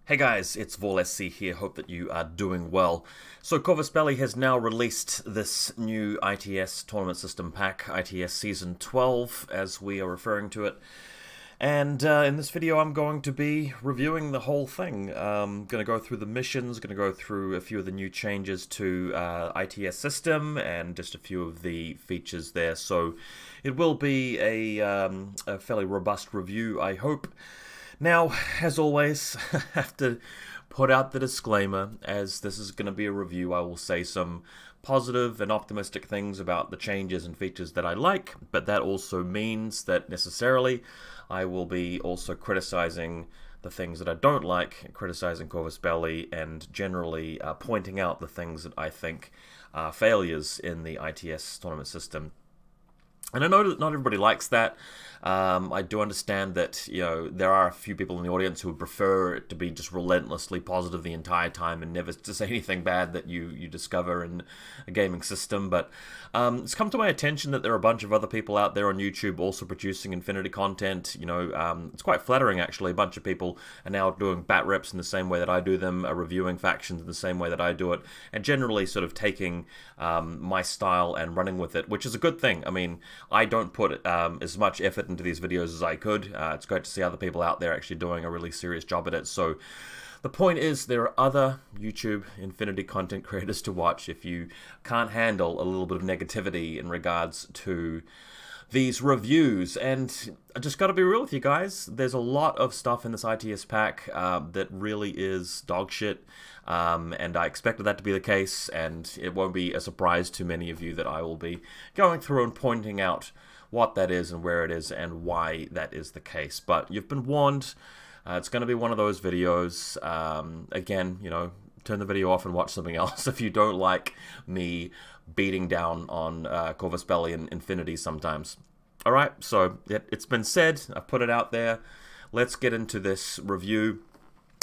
Hey guys, it's VaulSC here, hope that you are doing well. So Corvus Belli has now released this new ITS tournament system pack, ITS Season 12 as we are referring to it. And in this video I'm going to be reviewing the whole thing. I'm going to go through the missions, going to go through a few of the new changes to ITS system and just a few of the features there. So it will be a fairly robust review, I hope. Now, as always, I have to put out the disclaimer, as this is going to be a review. I will say some positive and optimistic things about the changes and features that I like, but that also means that necessarily I will be also criticizing the things that I don't like, criticizing Corvus Belli, and generally pointing out the things that I think are failures in the ITS tournament system. And I know that not everybody likes that. I do understand that, you know, there are a few people in the audience who would prefer it to be just relentlessly positive the entire time and never to say anything bad that you discover in a gaming system. But it's come to my attention that there are a bunch of other people out there on YouTube also producing Infinity content. You know, it's quite flattering actually. A bunch of people are now doing bat reps in the same way that I do them, are reviewing factions in the same way that I do it, and generally sort of taking my style and running with it, which is a good thing. I mean, I don't put as much effort into these videos as I could. It's great to see other people out there actually doing a really serious job at it. So the point is, there are other YouTube Infinity content creators to watch if you can't handle a little bit of negativity in regards to these reviews. And I just got to be real with you guys, there's a lot of stuff in this ITS pack that really is dog shit, and I expected that to be the case, and it won't be a surprise to many of you that I will be going through and pointing out what that is and where it is and why that is the case. But you've been warned. It's going to be one of those videos. Again, you know, turn the video off and watch something else if you don't like me beating down on Corvus Belli and Infinity sometimes. Alright, so it's been said. I've put it out there. Let's get into this review.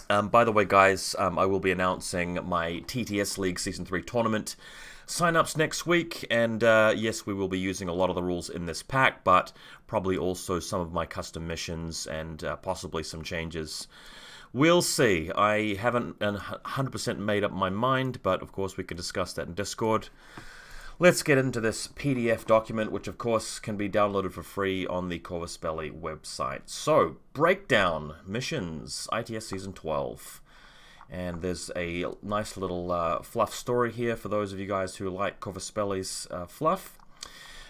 By the way, guys, I will be announcing my TTS League Season 3 tournament sign-ups next week, and yes, we will be using a lot of the rules in this pack, but probably also some of my custom missions and possibly some changes. We'll see. I haven't 100% made up my mind, but of course we can discuss that in Discord. Let's get into this PDF document, which of course can be downloaded for free on the Corvus Belli website. So, breakdown, missions, ITS Season 12. And there's a nice little fluff story here for those of you guys who like Corvus Belli's fluff.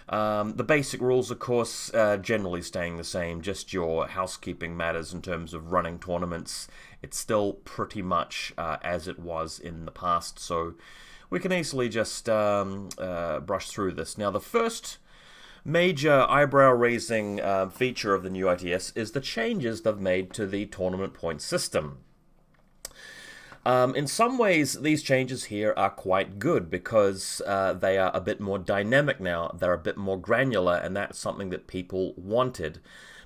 The basic rules, of course, generally staying the same, just your housekeeping matters in terms of running tournaments. It's still pretty much as it was in the past, so we can easily just brush through this. Now, the first major eyebrow-raising feature of the new ITS is the changes they've made to the tournament point system. In some ways, these changes here are quite good because they are a bit more dynamic now, they're a bit more granular, and that's something that people wanted.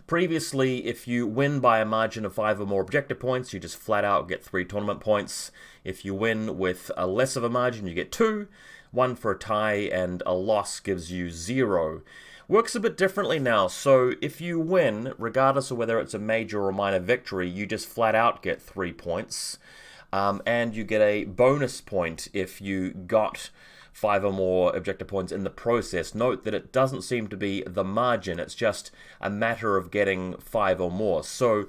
Previously, if you win by a margin of 5 or more objective points, you just flat out get 3 tournament points. If you win with a less of a margin, you get 2, 1 for a tie, and a loss gives you 0. Works a bit differently now, so if you win, regardless of whether it's a major or minor victory, you just flat out get 3 points. And you get a bonus point if you got 5 or more objective points in the process. Note that it doesn't seem to be the margin, it's just a matter of getting 5 or more. So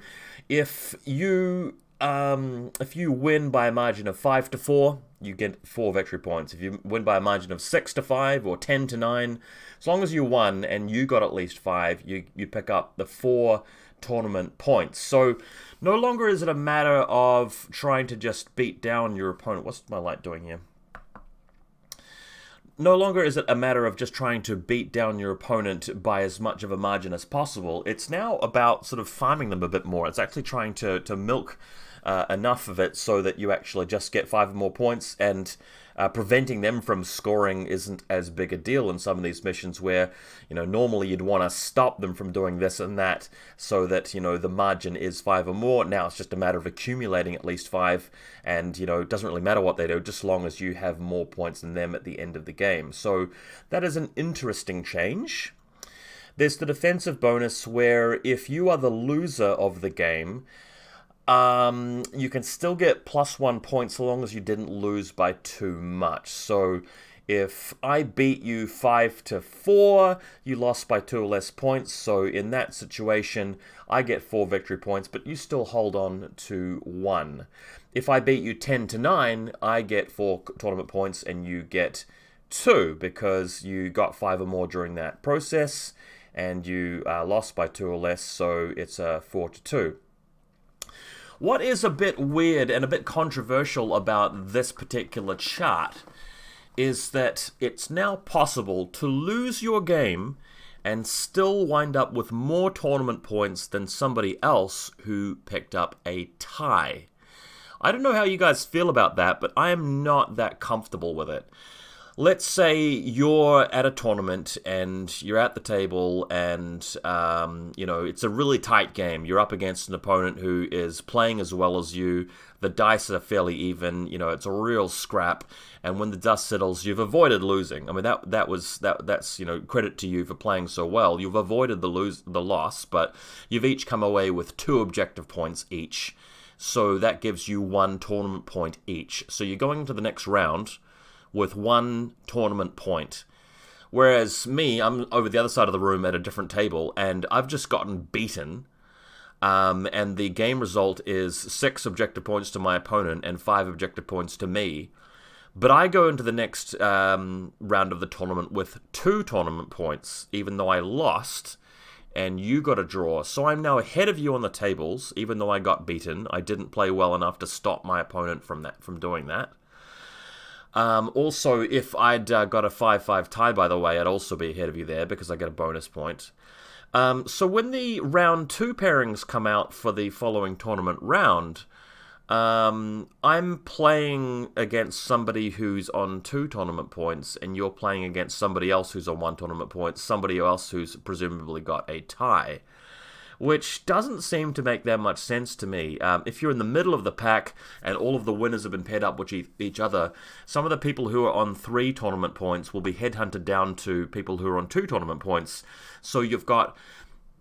if you win by a margin of 5 to 4, you get 4 victory points. If you win by a margin of 6 to 5 or 10 to 9, as long as you won and you got at least 5, you pick up the 4 tournament points. So no longer is it a matter of trying to just beat down your opponent. What's my light doing here? No longer is it a matter of just trying to beat down your opponent by as much of a margin as possible. It's now about sort of farming them a bit more. It's actually trying to milk enough of it so that you actually just get 5 or more points, and preventing them from scoring isn't as big a deal in some of these missions where, you know, normally you'd want to stop them from doing this and that so that, you know, the margin is 5 or more. Now it's just a matter of accumulating at least 5, and, you know, it doesn't really matter what they do, just as long as you have more points than them at the end of the game. So that is an interesting change. There's the defensive bonus where if you are the loser of the game, you can still get +1 points so long as you didn't lose by too much. So if I beat you 5-4, you lost by 2 or less points. So in that situation, I get 4 victory points, but you still hold on to 1. If I beat you 10-9, I get 4 tournament points and you get 2 because you got 5 or more during that process and you lost by 2 or less, so it's a 4-2. What is a bit weird and a bit controversial about this particular chart is that it's now possible to lose your game and still wind up with more tournament points than somebody else who picked up a tie. I don't know how you guys feel about that, but I am not that comfortable with it. Let's say you're at a tournament and you're at the table and, you know, it's a really tight game. You're up against an opponent who is playing as well as you. The dice are fairly even. You know, it's a real scrap. And when the dust settles, you've avoided losing. I mean, that's you know, credit to you for playing so well. You've avoided the loss, but you've each come away with 2 objective points each. So that gives you 1 tournament point each. So you're going into the next round with 1 tournament point. Whereas me, I'm over the other side of the room at a different table, and I've just gotten beaten, and the game result is 6 objective points to my opponent and 5 objective points to me. But I go into the next round of the tournament with 2 tournament points, even though I lost, and you got a draw. So I'm now ahead of you on the tables, even though I got beaten. I didn't play well enough to stop my opponent from doing that. Also, if I'd got a 5-5 tie, by the way, I'd also be ahead of you there because I get a bonus point. So when the round 2 pairings come out for the following tournament round, I'm playing against somebody who's on 2 tournament points, and you're playing against somebody else who's on 1 tournament point, somebody else who's presumably got a tie, which doesn't seem to make that much sense to me. If you're in the middle of the pack and all of the winners have been paired up with each other, some of the people who are on 3 tournament points will be headhunted down to people who are on 2 tournament points. So you've got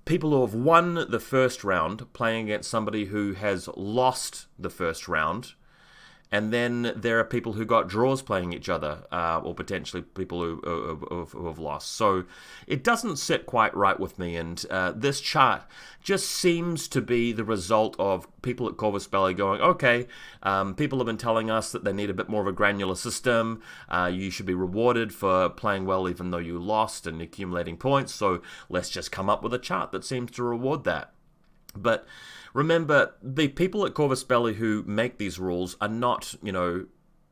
people who have won the first round playing against somebody who has lost the first round. And then there are people who got draws playing each other, or potentially people who have lost. So it doesn't sit quite right with me, and this chart just seems to be the result of people at Corvus Belli going, okay, people have been telling us that they need a bit more of a granular system. You should be rewarded for playing well even though you lost and accumulating points, so let's just come up with a chart that seems to reward that. But remember, the people at Corvus Belli who make these rules are not, you know,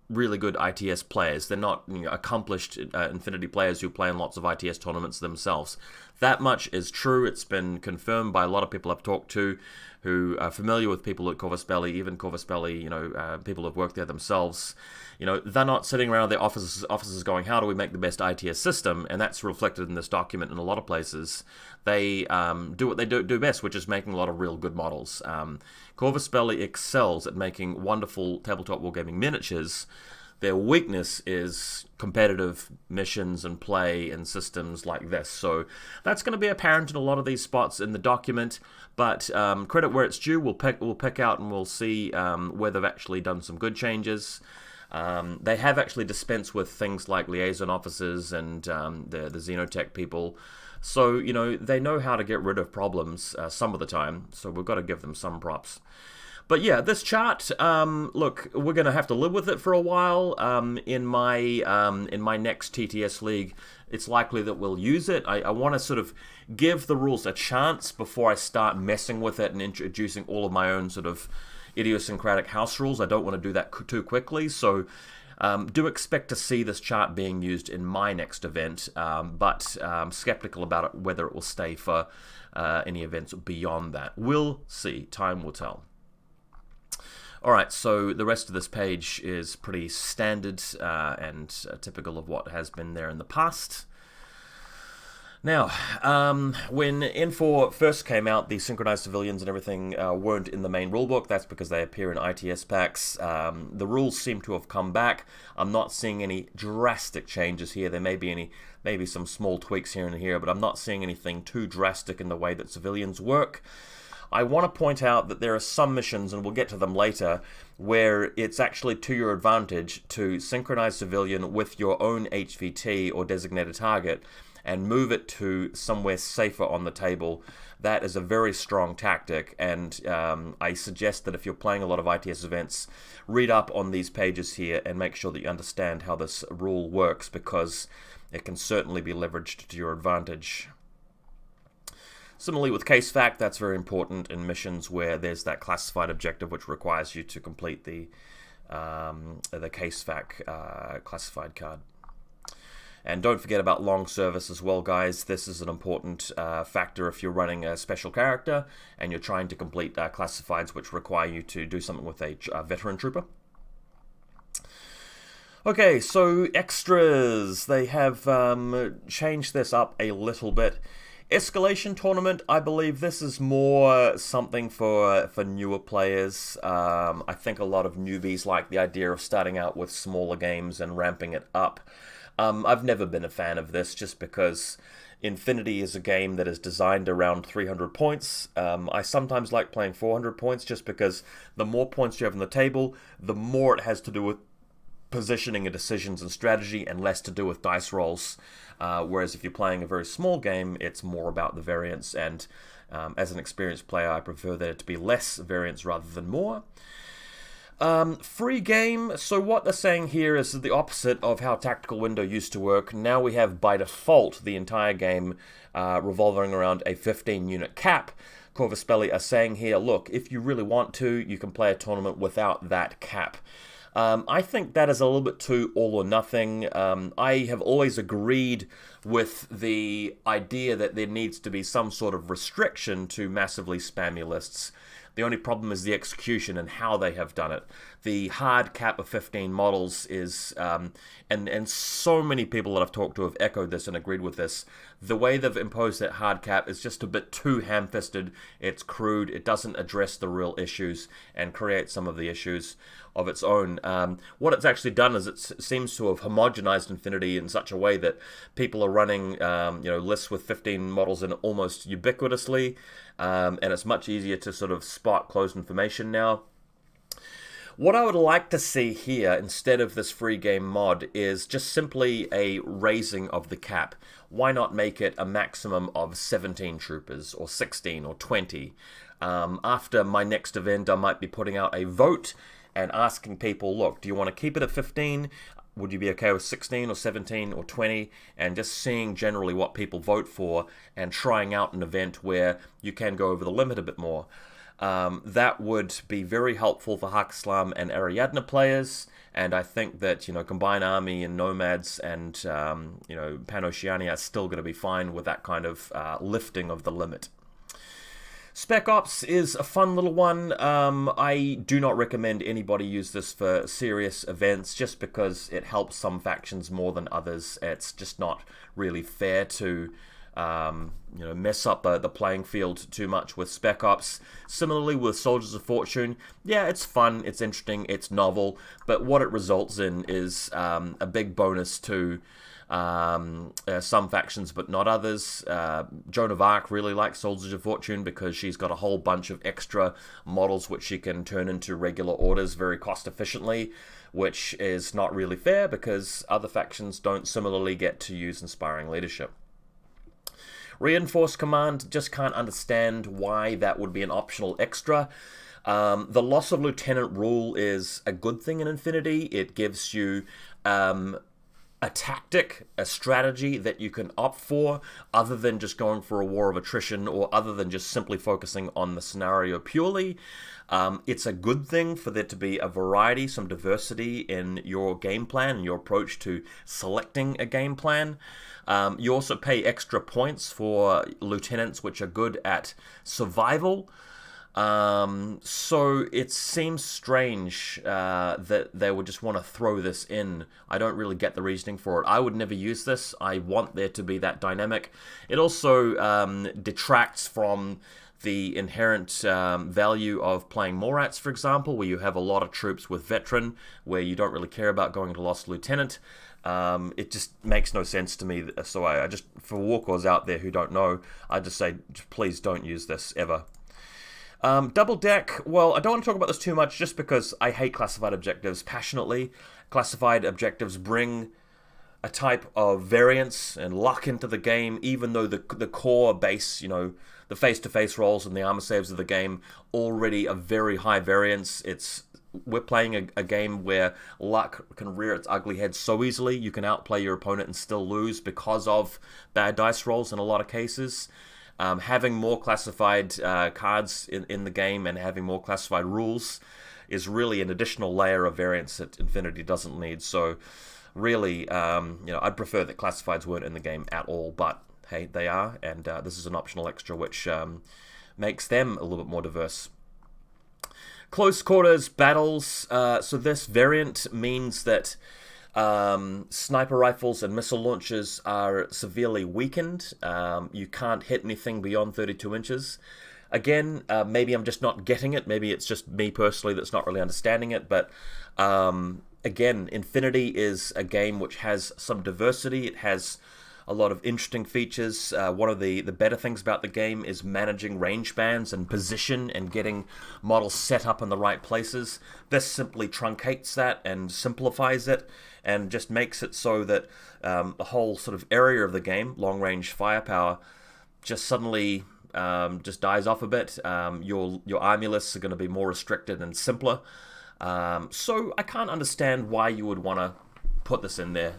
really good ITS players. They're not, you know, accomplished Infinity players who play in lots of ITS tournaments themselves. That much is true. It's been confirmed by a lot of people I've talked to who are familiar with people at Corvus Belli, even Corvus Belli, you know, people who've worked there themselves. You know, they're not sitting around their offices going, how do we make the best ITS system? And that's reflected in this document in a lot of places. They do what they do best, which is making a lot of real good models. Corvus Belli excels at making wonderful tabletop wargaming miniatures. Their weakness is competitive missions and play and systems like this. So that's going to be apparent in a lot of these spots in the document. But credit where it's due. We'll pick out and we'll see where they've actually done some good changes. They have actually dispensed with things like liaison officers and the Xenotech people. So, you know, they know how to get rid of problems some of the time. So we've got to give them some props. But yeah, this chart, look, we're going to have to live with it for a while. In my next TTS league, it's likely that we'll use it. I want to sort of give the rules a chance before I start messing with it and introducing all of my own sort of idiosyncratic house rules. I don't want to do that too quickly, so do expect to see this chart being used in my next event, but I'm skeptical about it, whether it will stay for any events beyond that. We'll see. Time will tell. Alright, so the rest of this page is pretty standard and typical of what has been there in the past. Now, when N4 first came out, the synchronized civilians and everything weren't in the main rulebook. That's because they appear in ITS packs. The rules seem to have come back. I'm not seeing any drastic changes here. There may be maybe some small tweaks here and here, but I'm not seeing anything too drastic in the way that civilians work. I want to point out that there are some missions, and we'll get to them later, where it's actually to your advantage to synchronize civilian with your own HVT or designated target and move it to somewhere safer on the table. That is a very strong tactic, and I suggest that if you're playing a lot of ITS events, read up on these pages here and make sure that you understand how this rule works, because it can certainly be leveraged to your advantage. Similarly with case fact, that's very important in missions where there's that classified objective which requires you to complete the case fact classified card. And don't forget about long service as well, guys. This is an important factor if you're running a special character and you're trying to complete classifieds which require you to do something with a veteran trooper. Okay, so extras. They have changed this up a little bit. Escalation tournament, I believe this is more something for newer players. I think a lot of newbies like the idea of starting out with smaller games and ramping it up. I've never been a fan of this just because Infinity is a game that is designed around 300 points. I sometimes like playing 400 points just because the more points you have on the table, the more it has to do with positioning and decisions and strategy and less to do with dice rolls. Whereas if you're playing a very small game, it's more about the variance, and as an experienced player, I prefer that it to be less variance rather than more. Free game, so what they're saying here is the opposite of how Tactical Window used to work. Now we have, by default, the entire game revolving around a 15-unit cap. Corvus Belli are saying here, look, if you really want to, you can play a tournament without that cap. I think that is a little bit too all or nothing. I have always agreed with the idea that there needs to be some sort of restriction to massively spammy lists. The only problem is the execution and how they have done it. The hard cap of 15 models is, and so many people that I've talked to have echoed this and agreed with this, the way they've imposed that hard cap is just a bit too ham-fisted. It's crude, it doesn't address the real issues and create some of the issues of its own. What it's actually done is it seems to have homogenized Infinity in such a way that people are running lists with 15 models in almost ubiquitously, and it's much easier to sort of spot closed information now. What I would like to see here, instead of this free game mod, is just simply a raising of the cap. Why not make it a maximum of 17 troopers, or 16, or 20? After my next event, I might be putting out a vote and asking people, look, do you want to keep it at 15? Would you be okay with 16 or 17 or 20? And just seeing generally what people vote for and trying out an event where you can go over the limit a bit more. That would be very helpful for Hakislam and Ariadne players, and I think that, Combined Army and Nomads and, Pan-Oceania are still going to be fine with that kind of lifting of the limit. Spec Ops is a fun little one. I do not recommend anybody use this for serious events just because it helps some factions more than others. It's just not really fair to mess up the playing field too much with Spec Ops. Similarly with Soldiers of Fortune, yeah, it's fun, it's interesting, it's novel, but what it results in is a big bonus to some factions but not others. Joan of Arc really likes Soldiers of Fortune because she's got a whole bunch of extra models which she can turn into regular orders very cost efficiently, which is not really fair because other factions don't similarly get to use Inspiring Leadership. Reinforced Command, just can't understand why that would be an optional extra. The loss of lieutenant rule is a good thing in Infinity. It gives you a tactic, a strategy that you can opt for other than just going for a war of attrition or other than just simply focusing on the scenario purely. It's a good thing for there to be a variety, some diversity in your game plan and your approach to selecting a game plan. You also pay extra points for lieutenants which are good at survival. So it seems strange that they would just want to throw this in. I don't really get the reasoning for it. I would never use this. I want there to be that dynamic. It also detracts from the inherent value of playing Morats, for example, where you have a lot of troops with veteran, where you don't really care about going to Lost Lieutenant. It just makes no sense to me. So I just, for Warcores out there who don't know, I just say, please don't use this ever. Double deck, well, I don't want to talk about this too much just because I hate classified objectives passionately. Classified objectives bring a type of variance and luck into the game, even though the core base, you know, the face-to-face rolls and the armor saves of the game already a very high variance. We're playing a game where luck can rear its ugly head so easily. You can outplay your opponent and still lose because of bad dice rolls in a lot of cases. Having more classified cards in the game and having more classified rules is really an additional layer of variance that Infinity doesn't need. So really, you know, I'd prefer that classifieds weren't in the game at all, but hey, they are, and this is an optional extra which makes them a little bit more diverse. Close quarters battles. So this variant means that sniper rifles and missile launchers are severely weakened. You can't hit anything beyond 32 inches. Again, maybe I'm just not getting it. Maybe it's just me personally that's not really understanding it. But again, Infinity is a game which has some diversity. It has a lot of interesting features. One of the better things about the game is managing range bands and position and getting models set up in the right places. This simply truncates that and simplifies it and just makes it so that the whole sort of area of the game, long-range firepower, just suddenly just dies off a bit. Your army lists are going to be more restricted and simpler. So I can't understand why you would want to put this in there.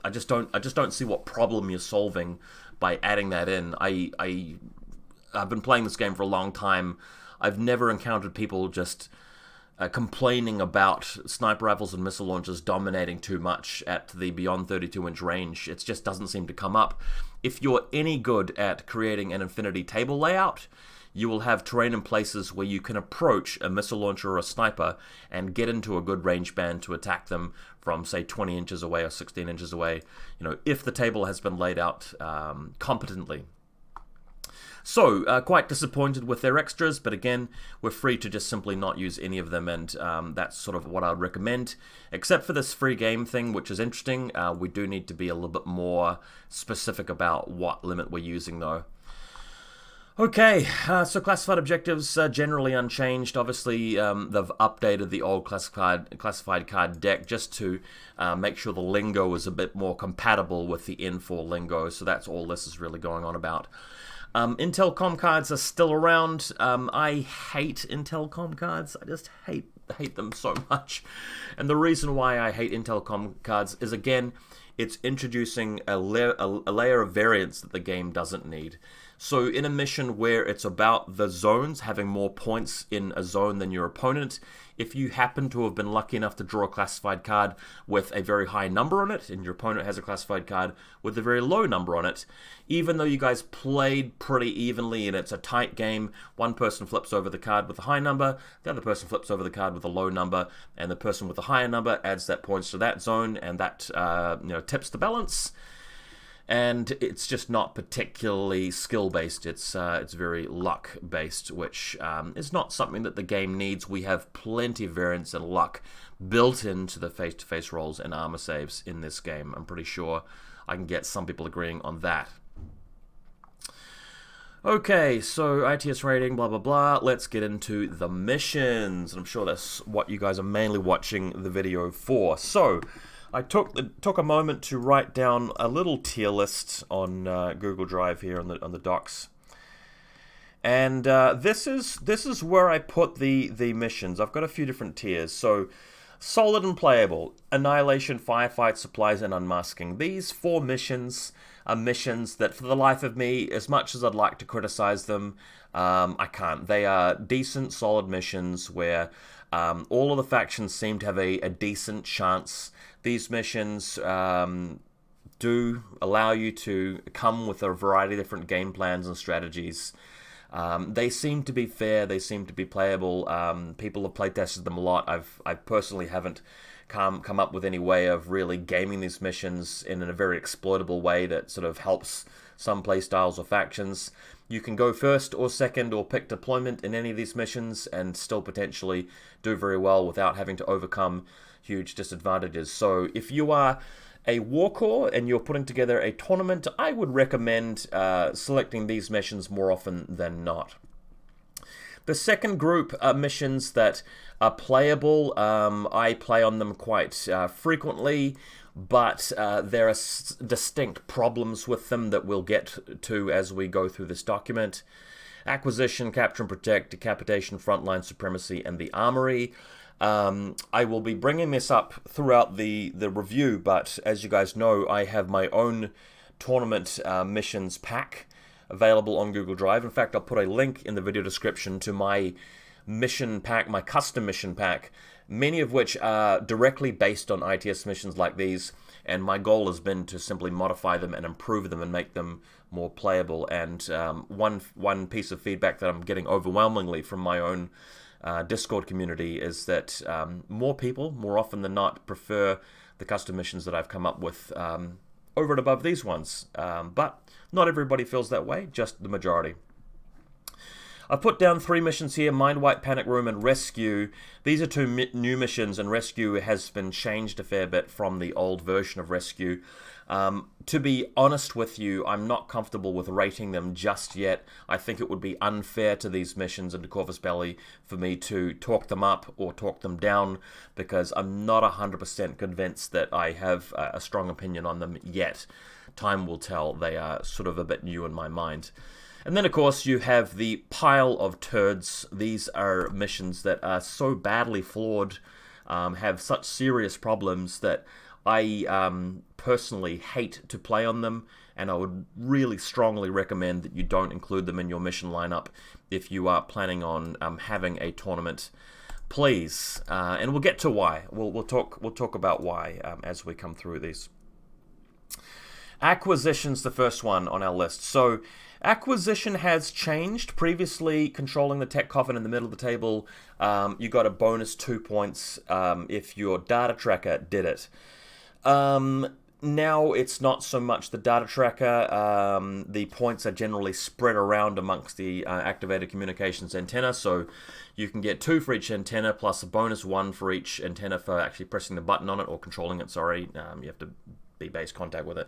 I just don't see what problem you're solving by adding that in. I've been playing this game for a long time. I've never encountered people just complaining about sniper rifles and missile launchers dominating too much at the beyond 32-inch range. It just doesn't seem to come up. If you're any good at creating an Infinity table layout, you will have terrain in places where you can approach a missile launcher or a sniper and get into a good range band to attack them from, say, 20 inches away or 16 inches away, you know, if the table has been laid out competently. So, quite disappointed with their extras, but again, we're free to just simply not use any of them, and that's sort of what I'd recommend. Except for this free game thing, which is interesting, we do need to be a little bit more specific about what limit we're using, though. Okay, so classified objectives are generally unchanged. Obviously, they've updated the old classified card deck just to make sure the lingo is a bit more compatible with the N4 lingo, so that's all this is really going on about. Intel com cards are still around. I hate Intel com cards. I just hate them so much. And the reason why I hate Intel com cards is, again, it's introducing a layer of variance that the game doesn't need. So in a mission where it's about the zones, having more points in a zone than your opponent, if you happen to have been lucky enough to draw a classified card with a very high number on it, and your opponent has a classified card with a very low number on it, even though you guys played pretty evenly and it's a tight game, one person flips over the card with a high number, the other person flips over the card with a low number, and the person with the higher number adds that points to that zone, and that you know, tips the balance. And it's just not particularly skill-based. It's very luck-based, which is not something that the game needs. We have plenty of variance and luck built into the face-to-face rolls and armor saves in this game. I'm pretty sure I can get some people agreeing on that. Okay, so ITS rating, blah, blah, blah. Let's get into the missions. And I'm sure that's what you guys are mainly watching the video for. So I took a moment to write down a little tier list on Google Drive here on the docs, and this is where I put the missions. I've got a few different tiers. So solid and playable, Annihilation, Firefight, Supplies, and Unmasking. These 4 missions are missions that, for the life of me, as much as I'd like to criticize them, I can't. They are decent, solid missions where all of the factions seem to have a decent chance. These missions do allow you to come with a variety of different game plans and strategies. They seem to be fair. They seem to be playable. People have playtested them a lot. I personally haven't come up with any way of really gaming these missions in a very exploitable way that sort of helps some playstyles or factions. You can go first or second or pick deployment in any of these missions and still potentially do very well without having to overcome huge disadvantages. So if you are a war corps and you're putting together a tournament, I would recommend selecting these missions more often than not. The second group are missions that are playable. I play on them quite frequently, but there are distinct problems with them that we'll get to as we go through this document. Acquisition, Capture and Protect, Decapitation, Frontline Supremacy, and the Armory. I will be bringing this up throughout the review, but as you guys know, I have my own tournament missions pack available on Google Drive. In fact, I'll put a link in the video description to my mission pack, my custom mission pack, many of which are directly based on ITS missions like these, and my goal has been to simply modify them and improve them and make them more playable. And one piece of feedback that I'm getting overwhelmingly from my own Discord community is that more people, more often than not, prefer the custom missions that I've come up with over and above these ones. But not everybody feels that way, just the majority. I've put down 3 missions here: Mind Wipe, Panic Room, and Rescue. These are 2 new missions, and Rescue has been changed a fair bit from the old version of Rescue. To be honest with you, I'm not comfortable with rating them just yet. I think it would be unfair to these missions and to Corvus Belli for me to talk them up or talk them down, because I'm not 100% convinced that I have a strong opinion on them yet. Time will tell. They are sort of a bit new in my mind. And then, of course, you have the pile of turds. These are missions that are so badly flawed, have such serious problems that I personally hate to play on them, and I would really strongly recommend that you don't include them in your mission lineup if you are planning on having a tournament. Please, and we'll get to why. We'll talk about why as we come through these. Acquisition's the first one on our list. So Acquisition has changed. Previously, controlling the tech coffin in the middle of the table, you got a bonus 2 points if your data tracker did it. Now it's not so much the data tracker. The points are generally spread around amongst the activated communications antenna, so you can get 2 for each antenna, plus a bonus 1 for each antenna for actually pressing the button on it, or controlling it, sorry. You have to be base contact with it.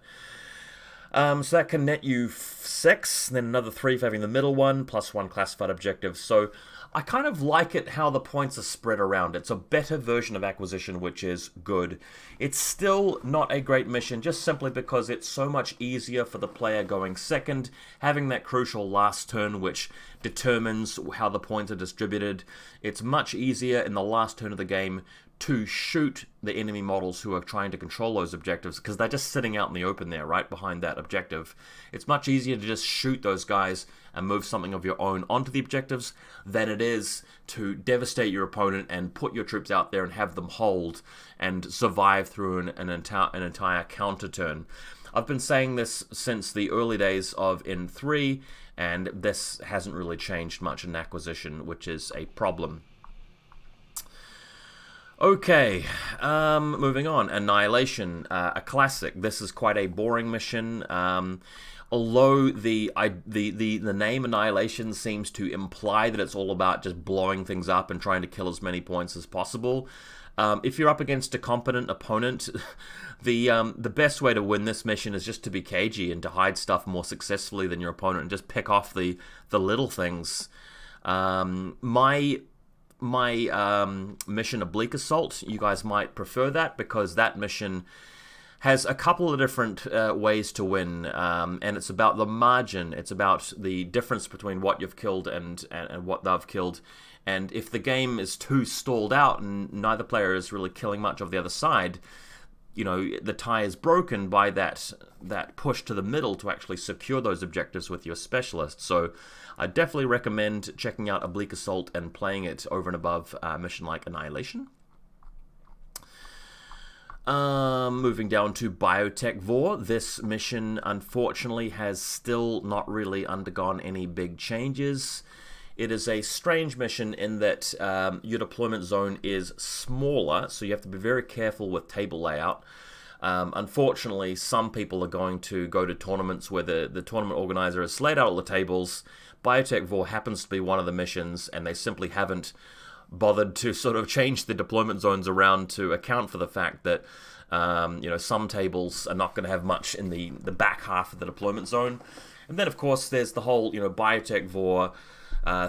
So that can net you 6, then another 3 for having the middle one, plus 1 classified objective. So I kind of like it how the points are spread around. It's a better version of Acquisition, which is good. It's still not a great mission, just simply because it's so much easier for the player going second, having that crucial last turn which determines how the points are distributed. It's much easier in the last turn of the game to shoot the enemy models who are trying to control those objectives, because they're just sitting out in the open there, right behind that objective. It's much easier to just shoot those guys and move something of your own onto the objectives than it is to devastate your opponent and put your troops out there and have them hold and survive through an entire counter turn. I've been saying this since the early days of N3, and this hasn't really changed much in Acquisition, which is a problem. Okay, moving on. Annihilation, a classic. This is quite a boring mission. Although the name Annihilation seems to imply that it's all about just blowing things up and trying to kill as many points as possible. If you're up against a competent opponent, the best way to win this mission is just to be cagey and to hide stuff more successfully than your opponent and just pick off the little things. My mission, Oblique Assault, you guys might prefer that, because that mission has a couple of different ways to win, and it's about the margin. It's about the difference between what you've killed and what they've killed. And if the game is too stalled out and neither player is really killing much of the other side, you know, the tie is broken by that push to the middle to actually secure those objectives with your specialist. So I definitely recommend checking out Oblique Assault and playing it over and above a mission like Annihilation. Moving down to Biotech War. This mission, unfortunately, has still not really undergone any big changes. It is a strange mission in that your deployment zone is smaller, so you have to be very careful with table layout. Unfortunately, some people are going to go to tournaments where the tournament organizer has laid out all the tables. Biotech War happens to be one of the missions, and they simply haven't bothered to sort of change the deployment zones around to account for the fact that you know, some tables are not going to have much in the back half of the deployment zone. And then, of course, there's the whole, you know, Biotech War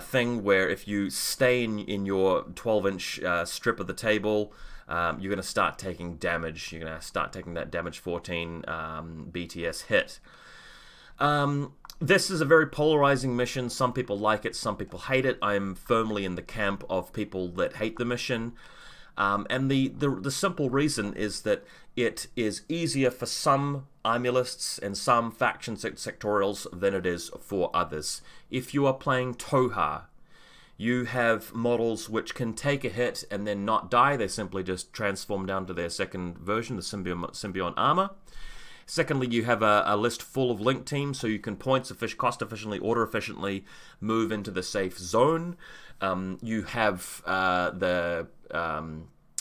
thing where if you stay in your 12-inch strip of the table, you're going to start taking damage. You're going to start taking that damage 14 BTS hit. This is a very polarizing mission. Some people like it, some people hate it. I am firmly in the camp of people that hate the mission. And the simple reason is that it is easier for some armulists and some faction sectorials than it is for others. If you are playing Toha, you have models which can take a hit and then not die. They simply just transform down to their second version, the Symbiont armor. Secondly, you have a list full of link teams, so you can cost efficiently, order efficiently move into the safe zone. You have the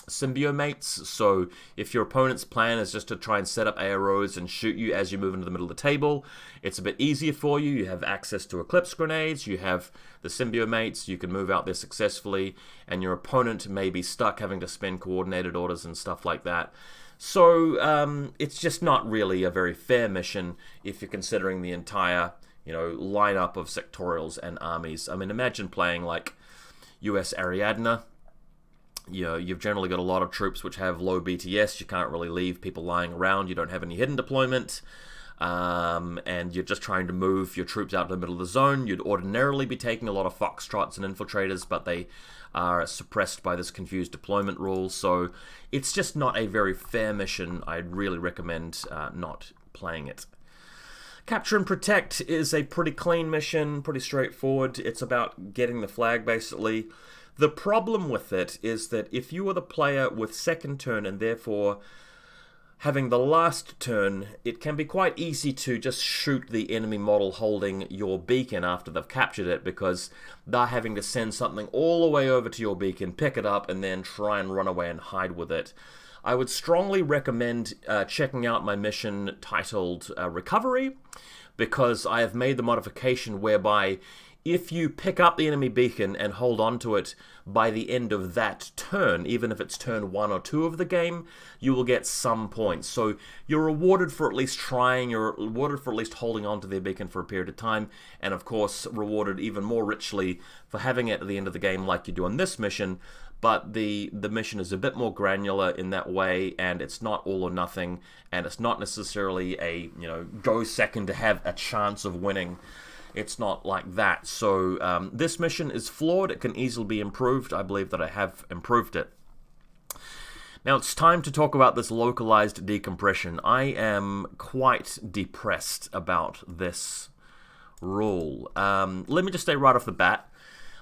symbiomates, so if your opponent's plan is just to try and set up AROs and shoot you as you move into the middle of the table, it's a bit easier for you. You have access to Eclipse grenades, you have the symbiomates, you can move out there successfully, and your opponent may be stuck having to spend coordinated orders and stuff like that. So it's just not really a very fair mission if you're considering the entire, lineup of sectorials and armies. I mean, imagine playing like US Ariadne. You've generally got a lot of troops which have low BTS. You can't really leave people lying around. You don't have any hidden deployment. And you're just trying to move your troops out to the middle of the zone. You'd ordinarily be taking a lot of foxtrots and infiltrators, but they are suppressed by this confused deployment rule. So it's just not a very fair mission. I'd really recommend not playing it. Capture and Protect is a pretty clean mission, pretty straightforward. It's about getting the flag, basically. The problem with it is that if you are the player with second turn and therefore having the last turn, it can be quite easy to just shoot the enemy model holding your beacon after they've captured it, because they're having to send something all the way over to your beacon, pick it up, and then try and run away and hide with it. I would strongly recommend checking out my mission titled Recovery, because I have made the modification whereby if you pick up the enemy beacon and hold on to it by the end of that turn, even if it's turn 1 or 2 of the game, you will get some points. So you're rewarded for at least trying, you're rewarded for at least holding on to their beacon for a period of time, and of course rewarded even more richly for having it at the end of the game like you do on this mission. But the mission is a bit more granular in that way, and it's not all or nothing, and it's not necessarily a, go second to have a chance of winning. It's not like that. So this mission is flawed. It can easily be improved. I believe that I have improved it. Now it's time to talk about this localized decompression. I am quite depressed about this rule. Let me just say right off the bat,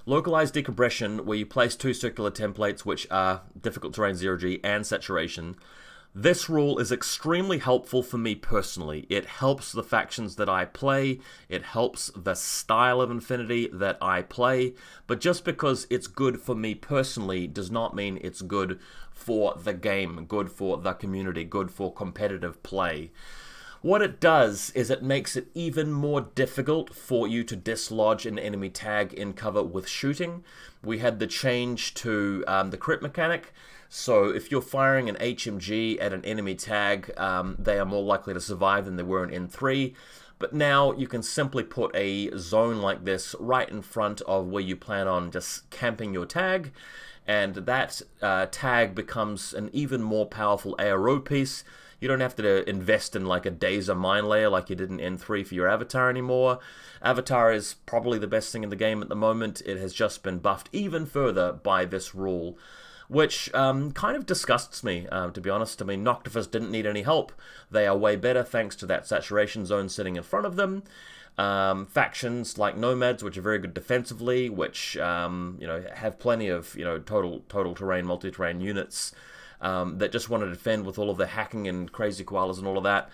localized decompression, where you place 2 circular templates which are difficult terrain 0G and saturation. This rule is extremely helpful for me personally. It helps the factions that I play, it helps the style of Infinity that I play, but just because it's good for me personally does not mean it's good for the game, good for the community, good for competitive play. What it does is it makes it even more difficult for you to dislodge an enemy tag in cover with shooting. We had the change to the crit mechanic. So if you're firing an HMG at an enemy tag, they are more likely to survive than they were in N3. But now you can simply put a zone like this right in front of where you plan on just camping your tag, and that tag becomes an even more powerful ARO piece. You don't have to invest in like a Dazer mine layer like you did in N3 for your Avatar anymore. Avatar is probably the best thing in the game at the moment. It has just been buffed even further by this rule, which kind of disgusts me, to be honest. I mean, Noctifus didn't need any help. They are way better thanks to that saturation zone sitting in front of them. Factions like Nomads, which are very good defensively, which have plenty of total terrain, multi-terrain units that just want to defend with all of the hacking and crazy koalas and all of that,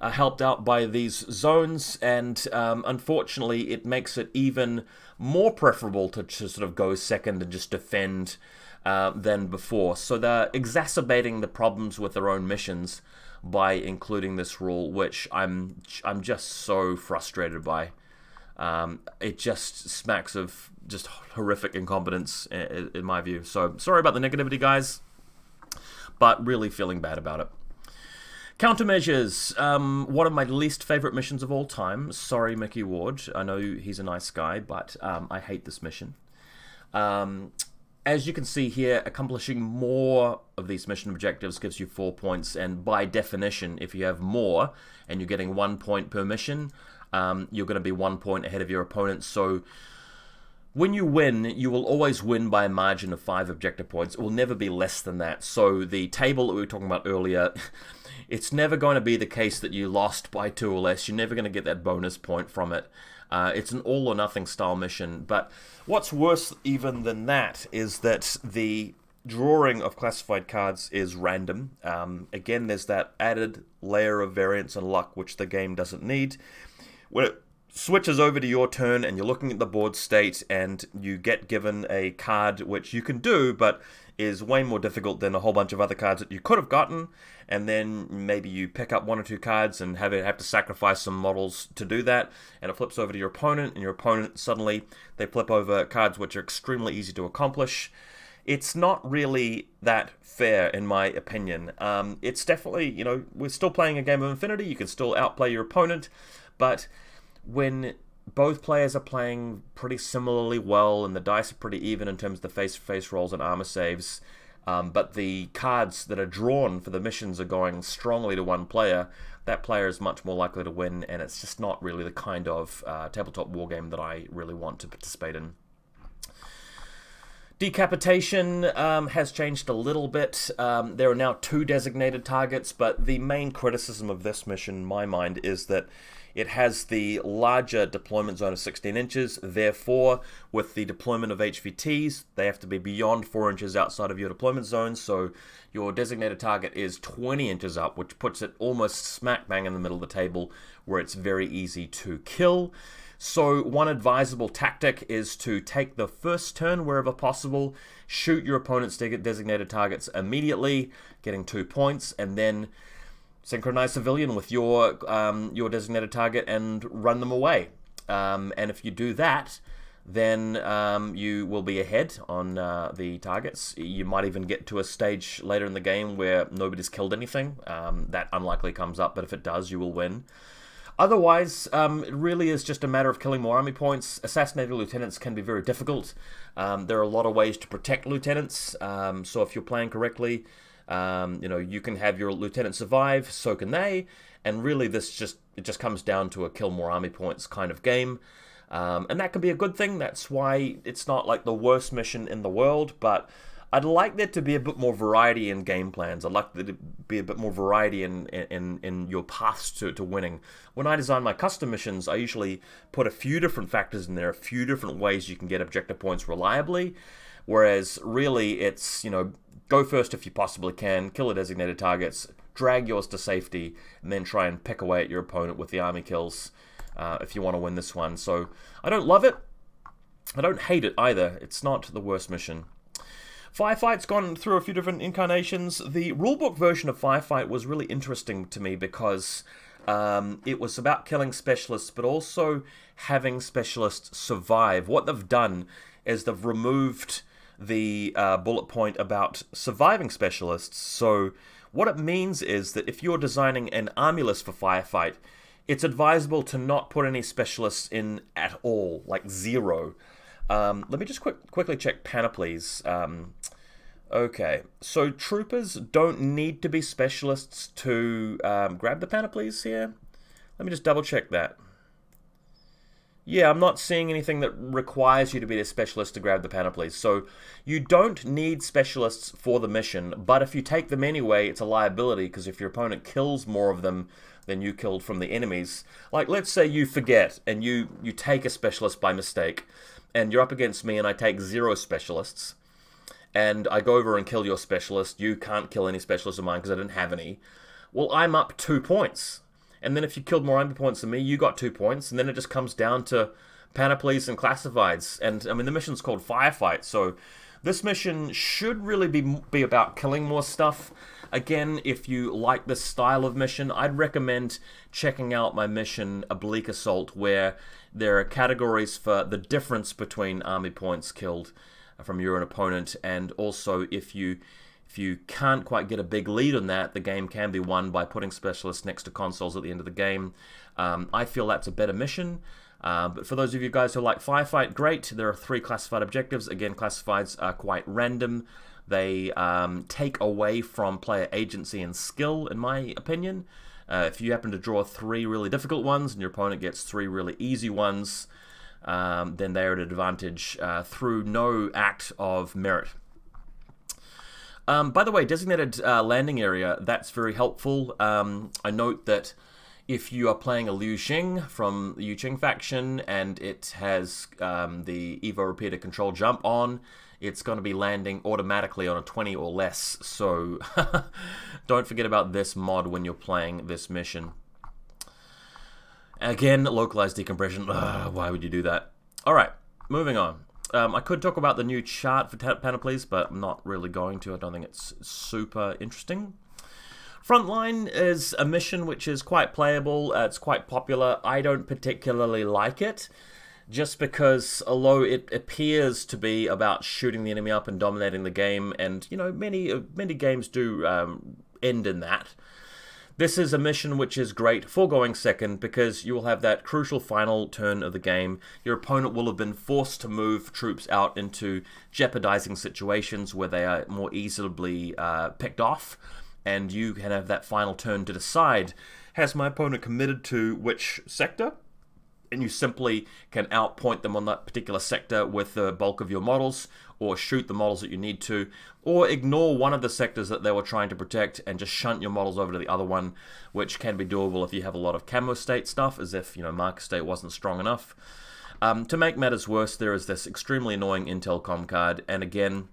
are helped out by these zones, and unfortunately it makes it even more preferable to sort of go second and just defend than before. So they're exacerbating the problems with their own missions by including this rule, which I'm just so frustrated by. It just smacks of just horrific incompetence in my view. So sorry about the negativity, guys, but really feeling bad about it. Countermeasures. One of my least favorite missions of all time. Sorry, Mickey Ward. I know he's a nice guy, but I hate this mission. As you can see here, accomplishing more of these mission objectives gives you 4 points, and by definition, if you have more and you're getting 1 point per mission, you're going to be 1 point ahead of your opponent. So when you win, you will always win by a margin of 5 objective points. It will never be less than that. So the table that we were talking about earlier, it's never going to be the case that you lost by 2 or less. You're never going to get that bonus point from it. It's an all or nothing style mission. But what's worse even than that is that the drawing of classified cards is random. Again, there's that added layer of variance and luck which the game doesn't need. When it switches over to your turn and you're looking at the board state and you get given a card which you can do but is way more difficult than a whole bunch of other cards that you could have gotten, and then maybe you pick up 1 or 2 cards and have to sacrifice some models to do that, and it flips over to your opponent, and your opponent suddenly they flip over cards which are extremely easy to accomplish. It's not really that fair, in my opinion. It's definitely, you know, we're still playing a game of Infinity. You can still outplay your opponent, but when both players are playing pretty similarly well and the dice are pretty even in terms of the face-to-face rolls and armor saves, but the cards that are drawn for the missions are going strongly to one player, that player is much more likely to win, and it's just not really the kind of tabletop wargame that I really want to participate in. Decapitation has changed a little bit. There are now 2 designated targets, but the main criticism of this mission, in my mind, is that it has the larger deployment zone of 16 inches. Therefore, with the deployment of HVTs, they have to be beyond 4 inches outside of your deployment zone. So your designated target is 20 inches up, which puts it almost smack bang in the middle of the table where it's very easy to kill. So one advisable tactic is to take the first turn wherever possible, shoot your opponent's designated targets immediately, getting 2 points, and then synchronize civilian with your designated target and run them away. And if you do that, then you will be ahead on the targets. You might even get to a stage later in the game where nobody's killed anything. That unlikely comes up, but if it does, you will win. Otherwise, it really is just a matter of killing more army points. Assassinating lieutenants can be very difficult. There are a lot of ways to protect lieutenants, so if you're playing correctly, you know, you can have your lieutenant survive, so can they, and really it just comes down to a kill more army points kind of game, and that can be a good thing. That's why it's not like the worst mission in the world, but I'd like there to be a bit more variety in game plans. I'd like there to be a bit more variety in your paths to winning. When I design my custom missions, I usually put a few different factors in there, a few different ways you can get objective points reliably, whereas really it's, you know, go first if you possibly can, kill the designated targets, drag yours to safety, and then try and pick away at your opponent with the army kills if you want to win this one. So I don't love it. I don't hate it either. It's not the worst mission. Firefight's gone through a few different incarnations. The rulebook version of Firefight was really interesting to me because it was about killing specialists, but also having specialists survive. What they've done is they've removed the bullet point about surviving specialists. So what it means is that if you're designing an army list for Firefight, it's advisable to not put any specialists in at all, like 0. Let me just quickly check panoplies. Okay, so troopers don't need to be specialists to grab the panoplies here. Let me just double check that. Yeah, I'm not seeing anything that requires you to be a specialist to grab the panoplies. So you don't need specialists for the mission, but if you take them anyway, it's a liability, because if your opponent kills more of them than you killed from the enemies, like let's say you forget and you take a specialist by mistake, and you're up against me and I take 0 specialists, and I go over and kill your specialist, you can't kill any specialists of mine because I didn't have any, well, I'm up 2 points. And then if you killed more army points than me, you got 2 points, and then it just comes down to panoplies and classifieds. And, I mean, the mission's called Firefight, so this mission should really be about killing more stuff. Again, if you like this style of mission, I'd recommend checking out my mission, Oblique Assault, where there are categories for the difference between army points killed from your own opponent, and also if you If you can't quite get a big lead on that, the game can be won by putting specialists next to consoles at the end of the game. I feel that's a better mission. But for those of you guys who like firefight, great. There are 3 classified objectives. Again, classifieds are quite random. They take away from player agency and skill, in my opinion. If you happen to draw 3 really difficult ones and your opponent gets 3 really easy ones, then they're at an advantage through no act of merit. By the way, designated landing area, that's very helpful. I note that if you are playing a Liu Xing from the Yu Qing faction and it has the Evo Repeater Control jump on, it's going to be landing automatically on a 20 or less. So don't forget about this mod when you're playing this mission. Again, localized decompression. Why would you do that? Alright, moving on. I could talk about the new chart for Panoplies, but I'm not really going to. I don't think it's super interesting. Frontline is a mission which is quite playable. It's quite popular. I don't particularly like it, just because although it appears to be about shooting the enemy up and dominating the game, and you know many games do end in that. This is a mission which is great for going second because you will have that crucial final turn of the game. Your opponent will have been forced to move troops out into jeopardizing situations where they are more easily picked off, and you can have that final turn to decide, has my opponent committed to which sector? And you simply can outpoint them on that particular sector with the bulk of your models, or shoot the models that you need to, or ignore one of the sectors that they were trying to protect and just shunt your models over to the other one, which can be doable if you have a lot of camo state stuff, as if, you know, marker state wasn't strong enough. To make matters worse, there is this extremely annoying Intel comm card, and again,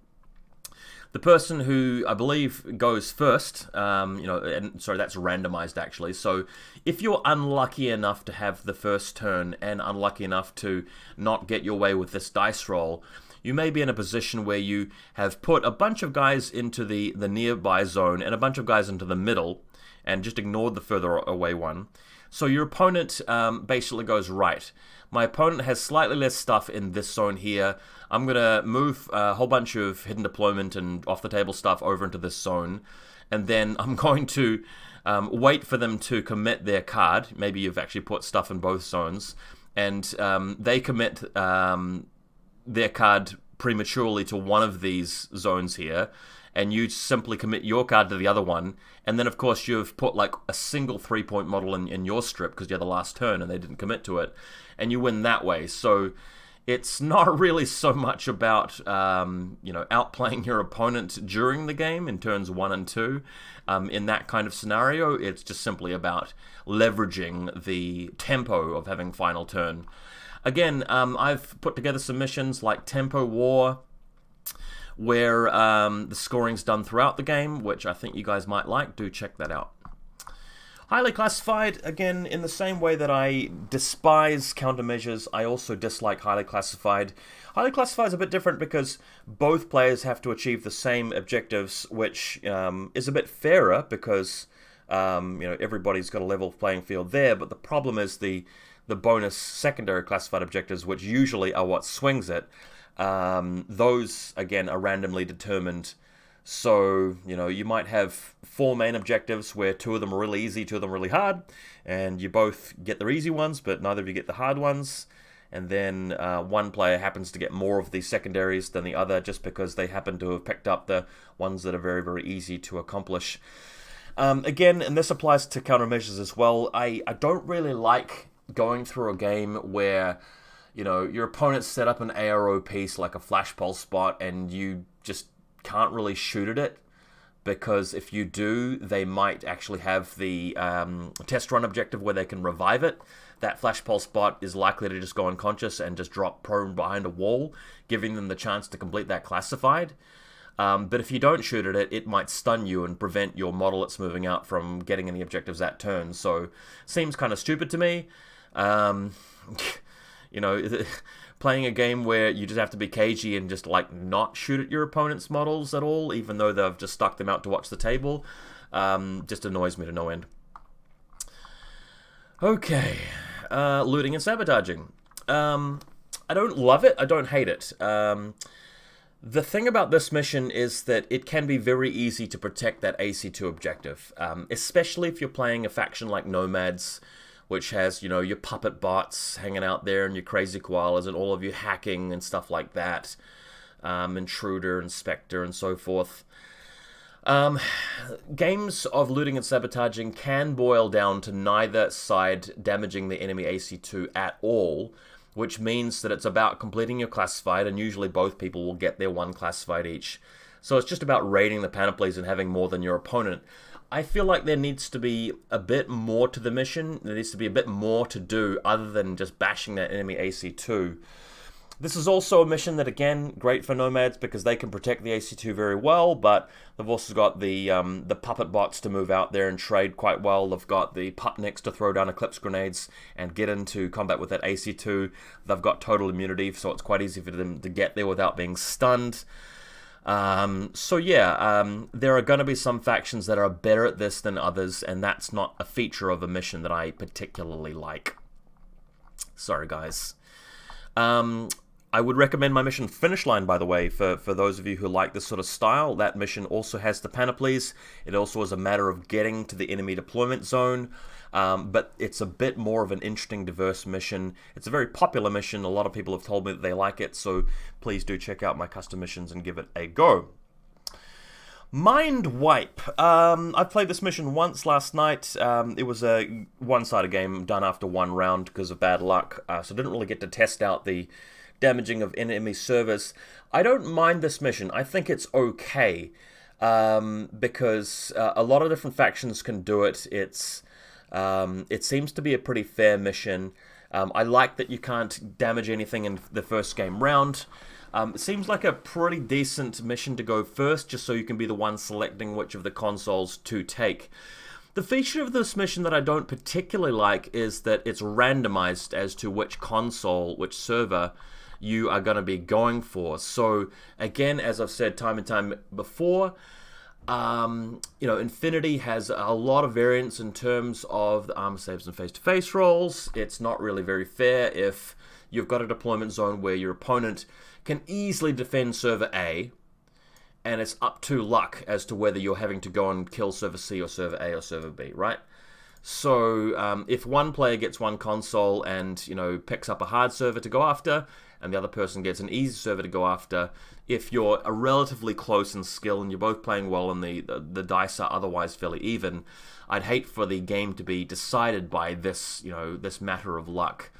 the person who, I believe, goes first, you know, and sorry, that's randomized actually, so if you're unlucky enough to have the first turn and unlucky enough to not get your way with this dice roll, you may be in a position where you have put a bunch of guys into the nearby zone and a bunch of guys into the middle, and just ignored the further away one. So your opponent basically goes, right, my opponent has slightly less stuff in this zone here. I'm going to move a whole bunch of hidden deployment and off-the-table stuff over into this zone, and then I'm going to wait for them to commit their card. Maybe you've actually put stuff in both zones, and they commit their card prematurely to one of these zones here, and you simply commit your card to the other one, and then of course you've put like a single 3-point model in your strip because you're the last turn and they didn't commit to it, and you win that way. So it's not really so much about you know, outplaying your opponent during the game in turns 1 and 2. In that kind of scenario, it's just simply about leveraging the tempo of having final turn. Again, I've put together some missions like Tempo War, where the scoring's done throughout the game, which I think you guys might like. Do check that out. Highly classified, again, in the same way that I despise countermeasures, I also dislike highly classified. Highly classified is a bit different because both players have to achieve the same objectives, which is a bit fairer because you know, everybody's got a level playing field there, but the problem is the bonus secondary classified objectives, which usually are what swings it. Those, again, are randomly determined. So, you know, you might have 4 main objectives where 2 of them are really easy, 2 of them are really hard, and you both get the easy ones, but neither of you get the hard ones. And then one player happens to get more of these secondaries than the other just because they happen to have picked up the ones that are very, very easy to accomplish. Again, and this applies to countermeasures as well, I don't really like going through a game where, you know, your opponent's set up an ARO piece like a flash pulse spot and you just can't really shoot at it, because if you do, they might actually have the test run objective where they can revive it. That flash pulse spot is likely to just go unconscious and just drop prone behind a wall, giving them the chance to complete that classified. But if you don't shoot at it, it might stun you and prevent your model that's moving out from getting any objectives that turn. So, seems kind of stupid to me. You know, playing a game where you just have to be cagey and just, like, not shoot at your opponent's models at all, even though they've just stuck them out to watch the table, just annoys me to no end. Okay, looting and sabotaging. I don't love it, I don't hate it. The thing about this mission is that it can be very easy to protect that AC2 objective, especially if you're playing a faction like Nomads, which has, you know, your puppet bots hanging out there and your crazy koalas and all of you hacking and stuff like that, Intruder and Spectre and so forth. Games of looting and sabotaging can boil down to neither side damaging the enemy AC2 at all, which means that it's about completing your classified, and usually both people will get their one classified each. So it's just about raiding the panoplies and having more than your opponent. I feel like there needs to be a bit more to the mission. There needs to be a bit more to do other than just bashing that enemy AC2. This is also a mission that, again, great for Nomads because they can protect the AC2 very well, but they've also got the puppet bots to move out there and trade quite well. They've got the pupniks to throw down eclipse grenades and get into combat with that AC2. They've got total immunity, so it's quite easy for them to get there without being stunned. So yeah, there are going to be some factions that are better at this than others, and that's not a feature of a mission that I particularly like. Sorry, guys. I would recommend my mission Finish Line, by the way, for those of you who like this sort of style. That mission also has the panoplies. It also is a matter of getting to the enemy deployment zone, but it's a bit more of an interesting, diverse mission. It's a very popular mission. A lot of people have told me that they like it, so please do check out my custom missions and give it a go. Mind Wipe. I played this mission once last night. It was a one-sided game done after one round because of bad luck, so I didn't really get to test out the damaging of enemy servers. I don't mind this mission. I think it's okay because a lot of different factions can do it. It seems to be a pretty fair mission. I like that you can't damage anything in the first game round. It seems like a pretty decent mission to go first, just so you can be the one selecting which of the consoles to take. The feature of this mission that I don't particularly like is that it's randomized as to which console, which server you are going to be going for. So again, as I've said time and time before, you know, Infinity has a lot of variance in terms of the armor saves and face-to-face rolls. It's not really very fair if you've got a deployment zone where your opponent can easily defend server A, and it's up to luck as to whether you're having to go and kill server C or server A or server B, right? So if one player gets one console and, you know, picks up a hard server to go after, and the other person gets an easy server to go after, if you're relatively close in skill and you're both playing well and the dice are otherwise fairly even, I'd hate for the game to be decided by this, you know, this matter of luck.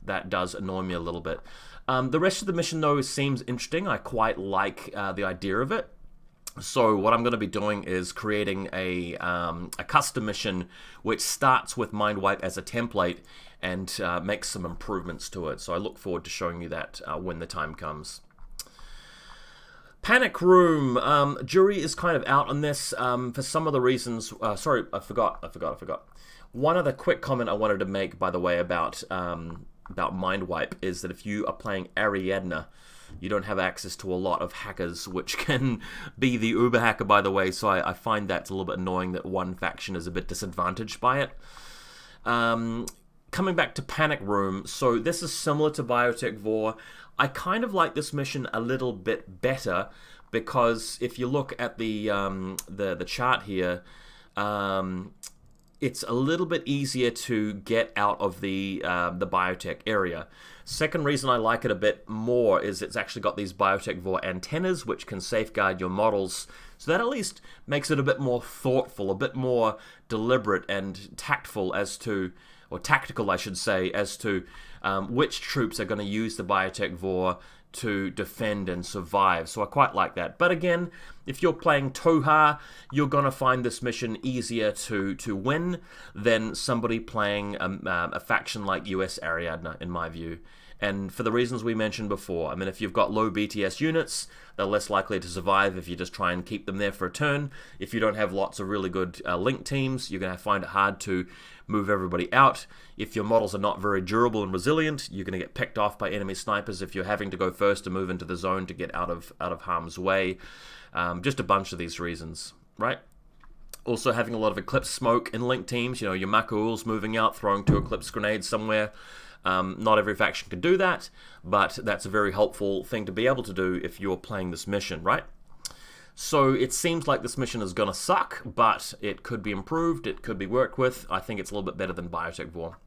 That does annoy me a little bit. The rest of the mission, though, seems interesting. I quite like the idea of it. So what I'm going to be doing is creating a custom mission which starts with Mind Wipe as a template and makes some improvements to it. So I look forward to showing you that when the time comes. Panic Room. Jury is kind of out on this for some of the reasons. Sorry, I forgot. One other quick comment I wanted to make, by the way, about Mind Wipe is that if you are playing Ariadna, you don't have access to a lot of hackers, which can be the Uber hacker, by the way, so I find that's a little bit annoying that one faction is a bit disadvantaged by it. Coming back to Panic Room, so this is similar to Biotech War. I kind of like this mission a little bit better because if you look at the chart here, it's a little bit easier to get out of the biotech area. Second reason I like it a bit more is it's actually got these Biotech War antennas which can safeguard your models. So that at least makes it a bit more thoughtful, a bit more deliberate and tactful as to, or tactical I should say, as to which troops are going to use the Biotech War to defend and survive. So I quite like that. But again, if you're playing Toha, you're going to find this mission easier to win than somebody playing a faction like US Ariadna, in my view. And for the reasons we mentioned before, I mean, if you've got low BTS units, they're less likely to survive if you just try and keep them there for a turn. If you don't have lots of really good link teams, you're going to find it hard to move everybody out. If your models are not very durable and resilient, you're going to get picked off by enemy snipers if you're having to go first to move into the zone to get out of harm's way. Just a bunch of these reasons, right? Also having a lot of Eclipse smoke in link teams, you know, your Makuuls moving out, throwing 2 Eclipse grenades somewhere. Not every faction can do that, but that's a very helpful thing to be able to do if you're playing this mission, right? So it seems like this mission is gonna suck, but it could be improved, it could be worked with. I think it's a little bit better than Biotech War.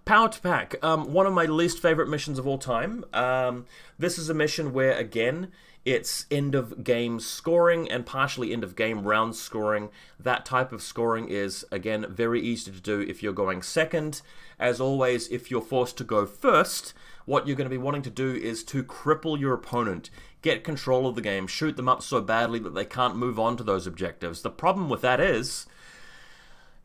Power to Pack, one of my least favorite missions of all time. This is a mission where, again, it's end of game scoring and partially end of game round scoring. That type of scoring is, again, very easy to do if you're going second. As always, if you're forced to go first, what you're going to be wanting to do is to cripple your opponent, get control of the game, shoot them up so badly that they can't move on to those objectives. The problem with that is,